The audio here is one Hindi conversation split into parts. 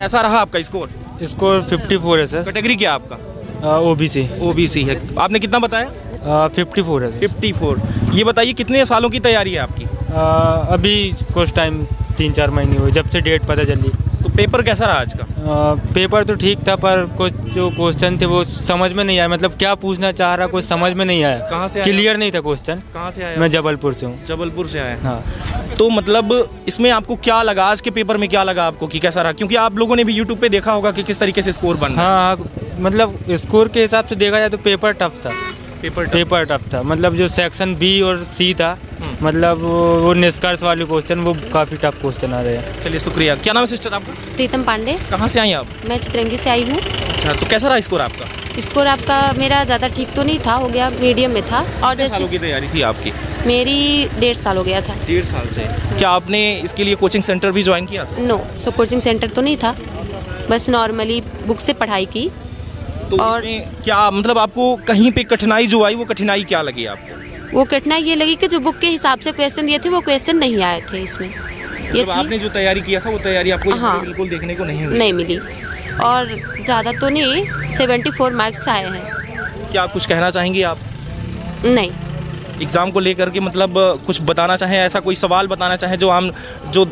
कैसा रहा आपका स्कोर? स्कोर 54 है सर। कैटेगरी क्या आपका? ओबीसी। ओबीसी है। आपने कितना बताया? 54 है सर। 54। ये बताइए कितने सालों की तैयारी है आपकी? अभी कुछ टाइम 3-4 महीने हुए जब से डेट पता चली। तो पेपर कैसा रहा आज का? पेपर तो ठीक था पर कुछ जो क्वेश्चन थे वो समझ में नहीं आया, मतलब क्या पूछना चाह रहा कुछ समझ में नहीं आया। कहाँ से आया? क्लियर नहीं था क्वेश्चन। कहाँ से आया? मैं जबलपुर से हूँ। जबलपुर से आया। हाँ। तो मतलब इसमें आपको क्या लगा, आज के पेपर में क्या लगा आपको कि कैसा रहा? क्योंकि आप लोगों ने भी यूट्यूब पे देखा होगा कि किस तरीके से स्कोर बन रहा है। हाँ, मतलब स्कोर के हिसाब से देखा जाए तो पेपर टफ था। पेपर टफ था, मतलब जो सेक्शन बी और सी था, मतलब वो निष्कर्ष वाले क्वेश्चन वो काफ़ी टफ क्वेश्चन आ रहे हैं। चलिए शुक्रिया। क्या नाम है सिस्टर आपका? प्रीतम पांडे। कहाँ से आई आप? मैं चित्रंगी से आई हूँ। अच्छा, तो कैसा रहा स्कोर आपका? स्कोर आपका मेरा ज़्यादा ठीक तो नहीं था, हो गया मीडियम में था। और कितने सालों जैसे की तैयारी थी आपकी? मेरी 1.5 साल हो गया था। 1.5 साल से। क्या आपने इसके लिए कोचिंग सेंटर भी ज्वाइन किया था? नो, सो कोचिंग सेंटर तो नहीं था, बस नॉर्मली बुक से पढ़ाई की। तो और इसमें क्या मतलब आपको कहीं पे कठिनाई जो आई, वो कठिनाई क्या लगी आपको? वो कठिनाई ये लगी कि जो बुक के हिसाब से क्वेश्चन दिए थे वो क्वेश्चन नहीं आए थे इसमें। ये मतलब आपने जो तैयारी किया था वो तैयारी आपको यहाँ पे हाँ। बिल्कुल देखने को नहीं मिली? नहीं मिली, और ज़्यादा तो नहीं, 74 मार्क्स आए हैं। क्या कुछ कहना चाहेंगी आप नहीं, एग्ज़ाम को लेकर के? मतलब कुछ बताना चाहें, ऐसा कोई सवाल बताना चाहें जो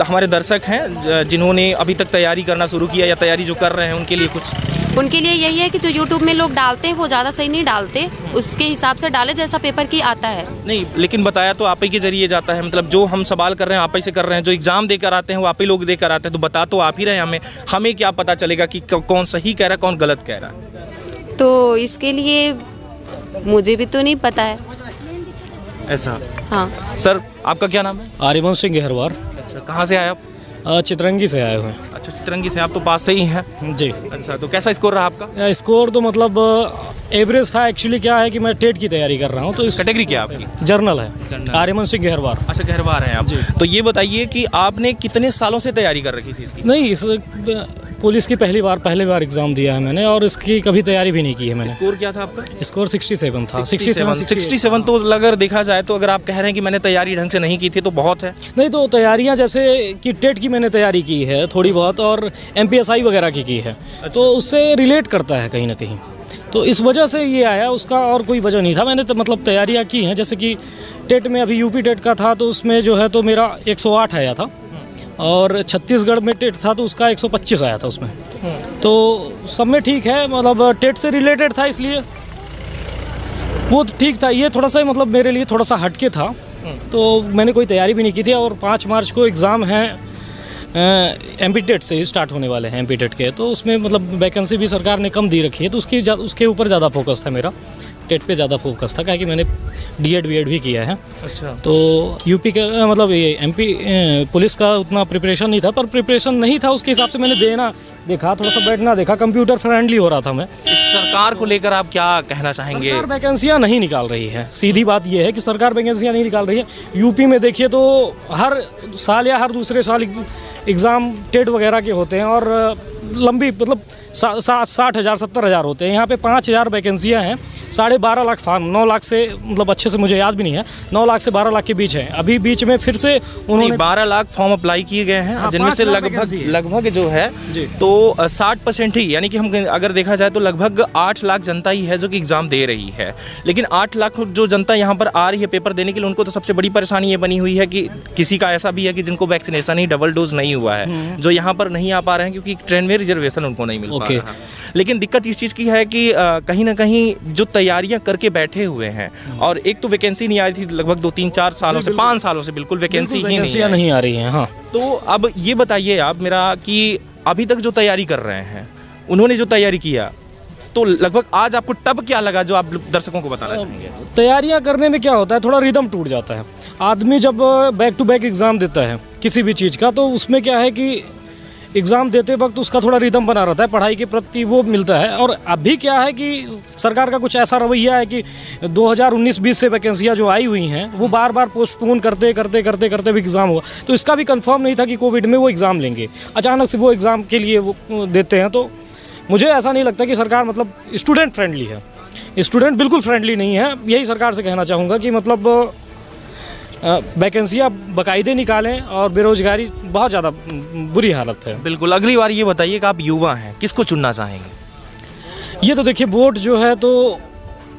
हमारे दर्शक हैं जिन्होंने अभी तक तैयारी करना शुरू किया या तैयारी जो कर रहे हैं उनके लिए कुछ? उनके लिए यही है कि जो यूट्यूब में लोग डालते हैं वो ज़्यादा सही नहीं डालते, उसके हिसाब से डाले जैसा पेपर की आता है। नहीं, लेकिन बताया तो आप ही के जरिए जाता है, मतलब जो हम सवाल कर रहे हैं आप ही से कर रहे हैं, जो एग्ज़ाम देकर आते हैं वो आप ही लोग देकर आते हैं, तो बता तो आप ही रहे हैं हमें क्या पता चलेगा कि कौन सही कह रहा है कौन गलत कह रहा है? तो इसके लिए मुझे भी तो नहीं पता है ऐसा। हाँ। सर आपका क्या नाम है? आर्यवंश सिंह गहरवार। अच्छा, कहाँ से आए आप? चित्रंगी से आए हुए हैं। अच्छा, चित्रंगी से। आप तो पास से ही हैं। जी। अच्छा, तो कैसा स्कोर रहा आपका? स्कोर तो मतलब एवरेज था। एक्चुअली क्या है कि मैं टेट की तैयारी कर रहा हूँ, तो इस कैटेगरी क्या है आपकी? जर्नल है। आर्यवंश सिंह गहरवार। अच्छा, गहरवार हैं आप। तो ये बताइए कि आपने कितने सालों से तैयारी कर रखी थी इसकी? नहीं, इस पुलिस की पहली बार एग्जाम दिया है मैंने, और इसकी कभी तैयारी भी नहीं की है मैंने। स्कोर क्या था आपका? स्कोर 67 था। 67 तो अगर देखा जाए तो अगर आप कह रहे हैं कि मैंने तैयारी ढंग से नहीं की थी तो बहुत है। नहीं, तो तैयारियां जैसे कि टेट की मैंने तैयारी की है थोड़ी बहुत, और MPSI वगैरह की है। तो उससे रिलेट करता है कहीं ना कहीं, तो इस वजह से ये आया, उसका और कोई वजह नहीं था। मैंने तो मतलब तैयारियां की हैं, जैसे कि टेट में अभी यूपी टेट का था तो उसमें जो है तो मेरा 108 आया था, और छत्तीसगढ़ में टेट था तो उसका 125 आया था उसमें। तो सब में ठीक है, मतलब टेट से रिलेटेड था इसलिए वो ठीक था। ये थोड़ा सा मतलब मेरे लिए थोड़ा सा हटके था, तो मैंने कोई तैयारी भी नहीं की थी। और 5 मार्च को एग्ज़ाम है, MP टेट से ही स्टार्ट होने वाले हैं MP टेट के, तो उसमें मतलब वैकेंसी भी सरकार ने कम दी रखी है, तो उसके ऊपर ज़्यादा फोकस था मेरा। टेट पे ज़्यादा फोकस था, क्या कि मैंने D.Ed भी किया है। अच्छा। तो यूपी के मतलब ये MP पुलिस का उतना प्रिपरेशन नहीं था, पर प्रिपरेशन नहीं था उसके हिसाब से मैंने देखा, थोड़ा सा बैठना देखा, कंप्यूटर फ्रेंडली हो रहा था मैं। सरकार को लेकर आप क्या कहना चाहेंगे? सरकार वैकेंसियाँ नहीं निकाल रही है, सीधी बात ये है कि सरकार वैकेंसियाँ नहीं निकाल रही है। यूपी में देखिए तो हर साल या हर दूसरे साल एग्ज़ाम टेट वगैरह के होते हैं, और लंबी मतलब 60,000 70,000 होते हैं। यहाँ पे 5,000 वैकेंसियाँ हैं, 12.5 लाख फार्म, 9 लाख से मतलब अच्छे से मुझे याद भी नहीं है, 9 लाख से 12 लाख के बीच है। अभी बीच में फिर से उन्होंने 12 लाख फॉर्म अप्लाई किए गए हैं, जिनमें से लगभग जो है तो 60% ही, यानी कि हम अगर देखा जाए तो लगभग 8 लाख जनता ही है जो कि एग्ज़ाम दे रही है। लेकिन 8 लाख जो जनता यहाँ पर आ रही है पेपर देने के लिए, उनको तो सबसे बड़ी परेशानी ये बनी हुई है कि किसी का ऐसा भी है कि जिनको वैक्सीनेशन ही डबल डोज नहीं हुआ है, जो यहाँ पर नहीं आ पा रहे हैं क्योंकि ट्रेन में रिजर्वेशन उनको नहीं मिल पा रहा है। लेकिन दिक्कत इस चीज़ की है कि कहीं ना कहीं जो तैयारियां करके बैठे हुए हैं, और एक तो वैकेंसी नहीं आई थी लगभग 2-3-4 सालों से, 5 सालों से बिल्कुल वैकेंसी ही नहीं आ रही है। हाँ, तो अब ये बताइए आप मेरा कि अभी तक जो तैयारी कर रहे हैं, उन्होंने जो तैयारी किया, तो लगभग आज आपको टब क्या लगा जो आप दर्शकों को बताना चाहेंगे? तैयारियां करने में क्या होता है, थोड़ा रिदम टूट जाता है। आदमी जब बैक टू बैक एग्ज़ाम देता है किसी भी चीज़ का, तो उसमें क्या है कि एग्ज़ाम देते वक्त उसका थोड़ा रिदम बना रहता है, पढ़ाई के प्रति वो मिलता है। और अभी क्या है कि सरकार का कुछ ऐसा रवैया है कि 2019-20 से वैकेंसियाँ जो आई हुई हैं वो बार बार पोस्टपोन करते भी एग्ज़ाम हुआ। तो इसका भी कंफर्म नहीं था कि कोविड में वो एग्ज़ाम लेंगे, अचानक से वो एग्ज़ाम के लिए वो देते हैं। तो मुझे ऐसा नहीं लगता कि सरकार मतलब स्टूडेंट फ्रेंडली है। स्टूडेंट बिल्कुल फ्रेंडली नहीं है। यही सरकार से कहना चाहूँगा कि मतलब वैकेंसियाँ बाकायदे निकालें और बेरोजगारी बहुत ज़्यादा बुरी हालत है। बिल्कुल। अगली बार ये बताइए कि आप युवा हैं, किसको चुनना चाहेंगे? ये तो देखिए वोट जो है तो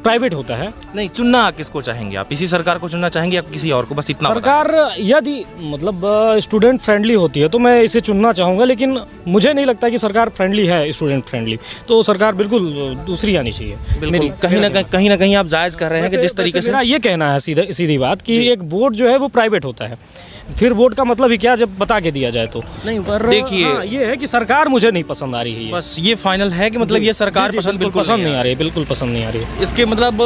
प्राइवेट होता है। नहीं, चुनना किसको चाहेंगे आप? इसी सरकार को चुनना चाहेंगे या किसी और को? बस इतना सरकार यदि मतलब स्टूडेंट फ्रेंडली होती है तो मैं इसे चुनना चाहूँगा, लेकिन मुझे नहीं लगता कि सरकार फ्रेंडली है, स्टूडेंट फ्रेंडली। तो सरकार बिल्कुल दूसरी आनी चाहिए। मेरी कहीं ना कहीं आप जायज़ कर रहे हैं कि जिस तरीके से मेरा ये कहना है सीधी बात कि एक वोट जो है वो प्राइवेट होता है। फिर वोट का मतलब ही क्या जब बता के दिया जाए तो नहीं। पर देखिए ये है कि सरकार मुझे नहीं पसंद आ रही है। बस ये फाइनल है कि मतलब ये सरकार बिल्कुल पसंद नहीं आ रही है, बिल्कुल पसंद नहीं आ रही है। इसके मतलब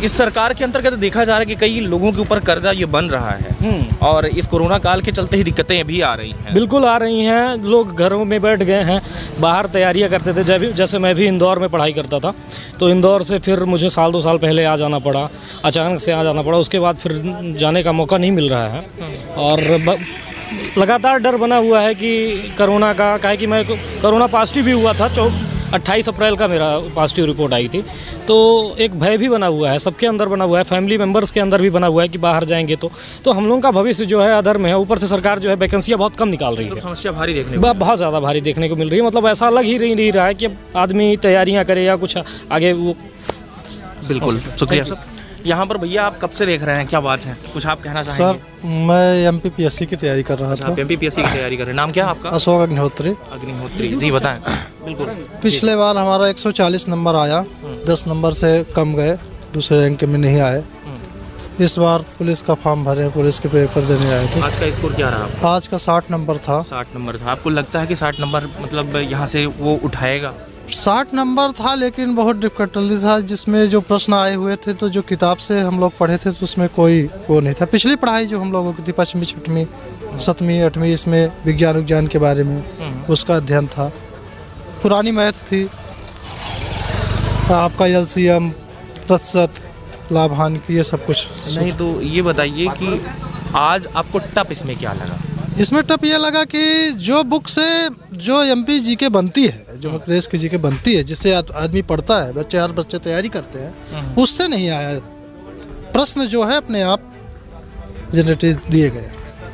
इस सरकार के अंतर्गत देखा जा रहा है कि कई लोगों के ऊपर कर्जा ये बन रहा है और इस कोरोना काल के चलते ही दिक्कतें भी आ रही हैं। बिल्कुल आ रही हैं। लोग घरों में बैठ गए हैं, बाहर तैयारियां करते थे। जैसे मैं भी इंदौर में पढ़ाई करता था, तो इंदौर से फिर मुझे 2 साल पहले आ जाना पड़ा, अचानक से आ जाना पड़ा। उसके बाद फिर जाने का मौका नहीं मिल रहा है और लगातार डर बना हुआ है कि कोरोना का, काहे कि मैं कोरोना पॉजिटिव भी हुआ था। 28 अप्रैल का मेरा पॉजिटिव रिपोर्ट आई थी। तो एक भय भी बना हुआ है, सबके अंदर बना हुआ है, फैमिली मेम्बर्स के अंदर भी बना हुआ है कि बाहर जाएंगे तो हम लोगों का भविष्य जो है अधर में है। ऊपर से सरकार जो है वैकेंसियाँ बहुत कम निकाल रही है। समस्या भारी देखने को बहुत ज़्यादा भारी देखने को मिल रही है। मतलब ऐसा लग ही नहीं रहा है कि अब आदमी तैयारियाँ करे या कुछ आगे वो। बिल्कुल, शुक्रिया सर। यहाँ पर भैया आप कब से देख रहे हैं, क्या बात है, कुछ आप कहना चाहेंगे? सर मैं MPPSC की तैयारी कर रहा था। MPPSC की तैयारी कर रहे हैं। नाम क्या है आपका? अशोक अग्निहोत्री। अग्निहोत्री जी, बताएं। बिल्कुल। पिछले बार हमारा 140 नंबर आया, 10 नंबर से कम गए, दूसरे रैंक में नहीं आए। इस बार पुलिस का फॉर्म भरे, पुलिस के पेपर देने आए थे। आज का स्कोर क्या रहा? आज का 60 नंबर था। 60 नंबर था। आपको लगता है कि 60 नंबर मतलब यहाँ से वो उठाएगा? 60 नंबर था, लेकिन बहुत डिफिकल्टी था। जिसमें जो प्रश्न आए हुए थे तो जो किताब से हम लोग पढ़े थे तो उसमें कोई वो नहीं था। पिछली पढ़ाई जो हम लोगों की थी 5वीं 6वीं 7वीं 8वीं, इसमें विज्ञान के बारे में उसका अध्ययन था। पुरानी मैथ थी, आपका LCM, प्रतिशत, लाभ हानि की, ये सब कुछ नहीं। तो ये बताइए कि आज आपको टफ इसमें क्या लगा? इसमें टफ ये लगा कि जो बुक से जो MP GK बनती है, जो प्रेस की GK बनती है, जिससे आदमी पढ़ता है, हर बच्चे तैयारी करते हैं, उससे नहीं आया। प्रश्न जो है अपने आप जनरेटिव दिए गए।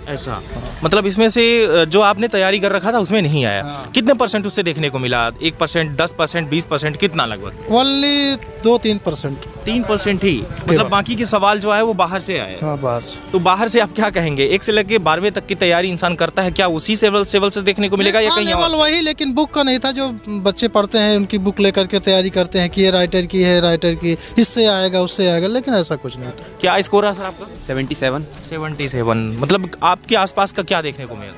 ऐसा मतलब इसमें से जो आपने तैयारी कर रखा था उसमें नहीं आया। कितने परसेंट उससे देखने को मिला? 1%, 10%, 20%, कितना लगभग? ओनली 2-3%। 3% ही मतलब बाकी के सवाल जो है वो बाहर से आए। हाँ, बाहर से। तो बाहर से आप क्या कहेंगे? 1 से लेकर 12वीं तक की तैयारी इंसान करता है, क्या उसी सेवल से देखने को मिलेगा या कहीं और? वही, लेकिन बुक का नहीं था। जो बच्चे पढ़ते हैं उनकी बुक लेकर के तैयारी करते हैं कि ये राइटर की है, राइटर की इससे आएगा उससे आएगा, लेकिन ऐसा कुछ नहीं था। क्या स्कोर है सर आपका? 77। मतलब आपके आसपास का क्या देखने को मिला?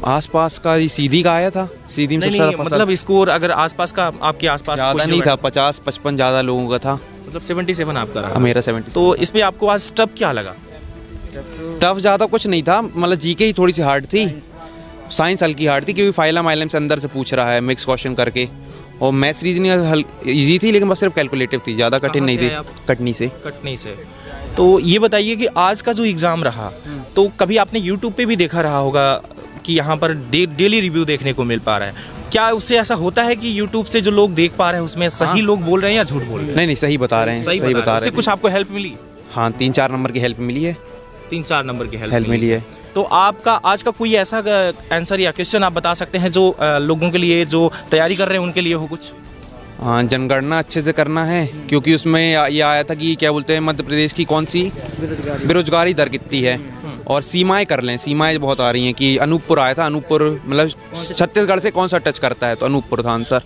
आसपास का सीधी का आया था, सीधी में नहीं, मतलब स्कोर अगर आसपास का, आपके आसपास ज़्यादा नहीं था, 50-55 ज़्यादा लोगों का था। मतलब 77 आपका रहा? मेरा 70। तो इसमें आपको आज टफ क्या लगा? टफ ज़्यादा कुछ नहीं था, मतलब GK ही थोड़ी सी हार्ड थी, साइंस हल्की हार्ड थी, क्योंकि फाइलम आइलम से अंदर से पूछ रहा है मिक्स क्वेश्चन करके। और मैथ्स रीजनिंग ईजी थी, लेकिन बस सिर्फ कैलकुलेटिव थी, ज़्यादा कठिन नहीं थी। कटनी से। तो ये बताइए कि आज का जो एग्ज़ाम रहा, तो कभी आपने यूट्यूब पे भी देखा रहा होगा कि यहाँ पर डेली रिव्यू देखने को मिल पा रहा है। क्या उससे ऐसा होता है कि यूट्यूब से जो लोग देख पा रहे हैं उसमें सही लोग बोल रहे हैं या झूठ बोल रहे हैं? नहीं, सही बता रहे हैं, सही बता रहे हैं। कुछ आपको हेल्प मिली? हाँ, 3-4 नंबर की हेल्प मिली है। 3-4 नंबर की हेल्प मिली है। तो आपका आज का कोई ऐसा आंसर या क्वेश्चन आप बता सकते हैं जो लोगों के लिए, जो तैयारी कर रहे हैं उनके लिए हो कुछ? हाँ, जनगणना अच्छे से करना है, क्योंकि उसमें ये आया था कि क्या बोलते हैं, मध्य प्रदेश की कौन सी बेरोजगारी दर कितनी है, और सीमाएं कर लें। सीमाएं बहुत आ रही हैं कि अनूपपुर आया था, अनूपपुर मतलब छत्तीसगढ़ से कौन सा टच करता है, तो अनूपपुर था आंसर।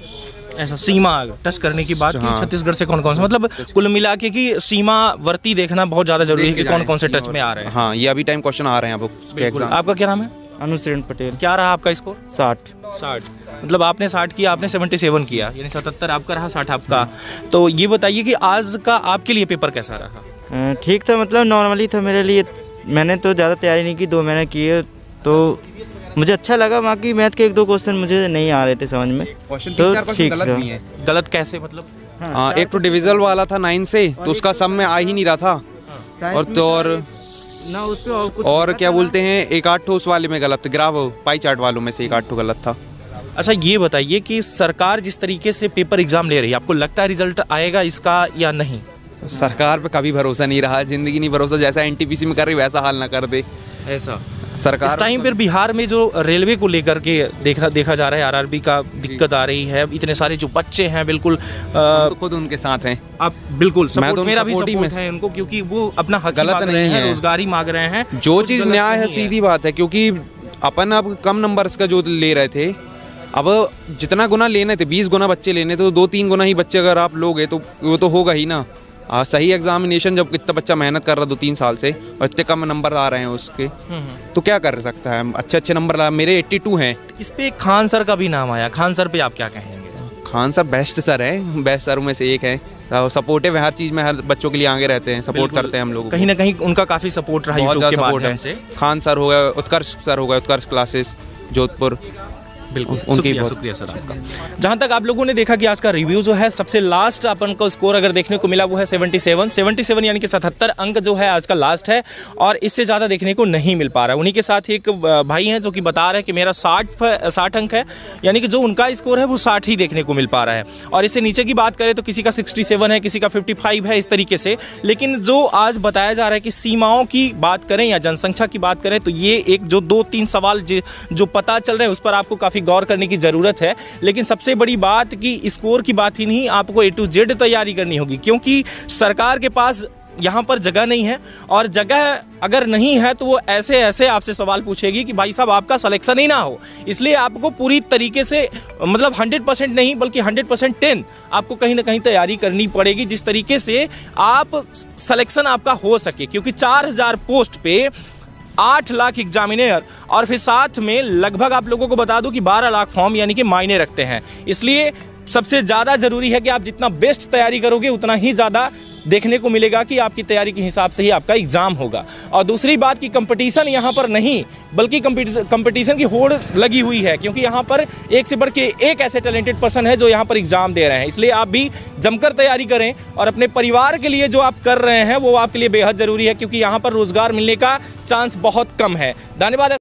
ऐसा सीमा टच करने की बात की, छत्तीसगढ़ से कौन कौन से, मतलब कुल मिला के कि सीमावर्ती देखना बहुत ज़्यादा जरूरी है कि कौन कौन से टच में आ रहे हैं। हाँ, ये अभी टाइम क्वेश्चन आ रहे हैं आपको। आपका क्या नाम है? अनुश्रेण पटेल। क्या रहा आपका स्कोर? 60। मतलब आपने 60 किया, आपने 77 किया, यानी 77 आपका रहा, 60 आपका। तो ये बताइए कि आज का आपके लिए पेपर कैसा रहा? ठीक था, मतलब नॉर्मली था मेरे लिए। मैंने तो ज़्यादा तैयारी नहीं की, 2 महीने किए, तो मुझे अच्छा लगा। बाकी मैथ के 1-2 क्वेश्चन मुझे नहीं आ रहे थे समझ में। तो ठीक गलत भी है। गलत कैसे मतलब? हाँ, एक तो डिविजल वाला था 9 से, तो उसका सब में आ ही नहीं रहा था। और तो और क्या बोलते हैं, 1-8 उस वाले में गलत, ग्राफ पाई चार्ट वालों में से 1-8 गलत था। अच्छा, ये बताइए कि सरकार जिस तरीके से पेपर एग्जाम ले रही है, आपको लगता है रिजल्ट आएगा इसका या नहीं? सरकार पे कभी भरोसा नहीं रहा, जिंदगी नहीं भरोसा, जैसा एनटीपीसी में कर रही वैसा हाल ना कर दे ऐसा। सरकार इस टाइम पर बिहार में जो रेलवे को लेकर के देखा जा रहा है, आरआरबी का दिक्कत आ रही है, इतने सारे जो बच्चे हैं बिल्कुल तो खुद उनके साथ हैं। आप बिल्कुल मैं तो मेरा भी सपोर्ट ही सपोर्ट है उनको, क्योंकि वो अपना हक गलत मांग रहे नहीं हैं, है, रोजगारी मांग रहे हैं, जो कुछ चीज़ गलत न्याय है, नहीं सीधी बात है। क्योंकि अपन अब कम नंबर्स का जो ले रहे थे, अब जितना गुना लेने थे 20 गुना बच्चे लेने थे, तो 2-3 गुना ही बच्चे अगर आप लोगे तो वो तो होगा ही ना। सही एग्जामिनेशन जब इतना बच्चा मेहनत कर रहा 2-3 साल से और इतने कम नंबर आ रहे हैं उसके, तो क्या कर सकता है। अच्छे नंबर ला, मेरे 82 हैं। इस पे खान सर का भी नाम आया, खान सर पे आप क्या कहेंगे? खान सर बेस्ट सर है, बेस्ट सर में से एक है, सपोर्टिव है हर चीज़ में, हर बच्चों के लिए आगे रहते हैं, सपोर्ट करते हैं हम लोग। कहीं ना कहीं उनका काफ़ी सपोर्ट रहा, बहुत ज़्यादा सपोर्ट है। से खान सर हो गया, उत्कर्ष सर हो गया, उत्कर्ष क्लासेस जोधपुर, बिल्कुल उनकी शुक्रिया सर आपका। जहाँ तक आप लोगों ने देखा कि आज का रिव्यू जो है, सबसे लास्ट अपन को स्कोर अगर देखने को मिला वो है 77 यानी कि 77 अंक जो है आज का लास्ट है, और इससे ज़्यादा देखने को नहीं मिल पा रहा है। उन्हीं के साथ एक भाई हैं जो कि बता रहे हैं कि मेरा 60 अंक है, यानी कि जो उनका स्कोर है वो 60 ही देखने को मिल पा रहा है। और इससे नीचे की बात करें तो किसी का 67 है, किसी का 55 है, इस तरीके से। लेकिन जो आज बताया जा रहा है कि सीमाओं की बात करें या जनसंख्या की बात करें, तो ये एक जो 2-3 सवाल जो पता चल रहे हैं उस पर आपको काफ़ी गौर करने की ज़रूरत है। लेकिन सबसे बड़ी बात कि स्कोर की बात ही नहीं, आपको A to Z तैयारी करनी होगी, क्योंकि सरकार के पास यहाँ पर जगह नहीं है, और जगह अगर नहीं है तो वो ऐसे आपसे सवाल पूछेगी कि भाई साहब आपका सिलेक्शन ही ना हो। इसलिए आपको पूरी तरीके से, मतलब 100% नहीं बल्कि 100% आपको कहीं ना कहीं तैयारी करनी पड़ेगी, जिस तरीके से आप सिलेक्शन आपका हो सके। क्योंकि 4000 पोस्ट पे 8 लाख एग्जामिनर, और फिर साथ में लगभग आप लोगों को बता दूं कि 12 लाख फॉर्म यानी कि मायने रखते हैं। इसलिए सबसे ज़्यादा ज़रूरी है कि आप जितना बेस्ट तैयारी करोगे उतना ही ज़्यादा देखने को मिलेगा कि आपकी तैयारी के हिसाब से ही आपका एग्ज़ाम होगा। और दूसरी बात कि कंपटीशन यहाँ पर नहीं बल्कि कंपटीशन की होड़ लगी हुई है, क्योंकि यहाँ पर एक से बढ़ के एक ऐसे टैलेंटेड पर्सन है जो यहाँ पर एग्ज़ाम दे रहे हैं। इसलिए आप भी जमकर तैयारी करें, और अपने परिवार के लिए जो आप कर रहे हैं वो आपके लिए बेहद ज़रूरी है, क्योंकि यहाँ पर रोज़गार मिलने का चांस बहुत कम है। धन्यवाद।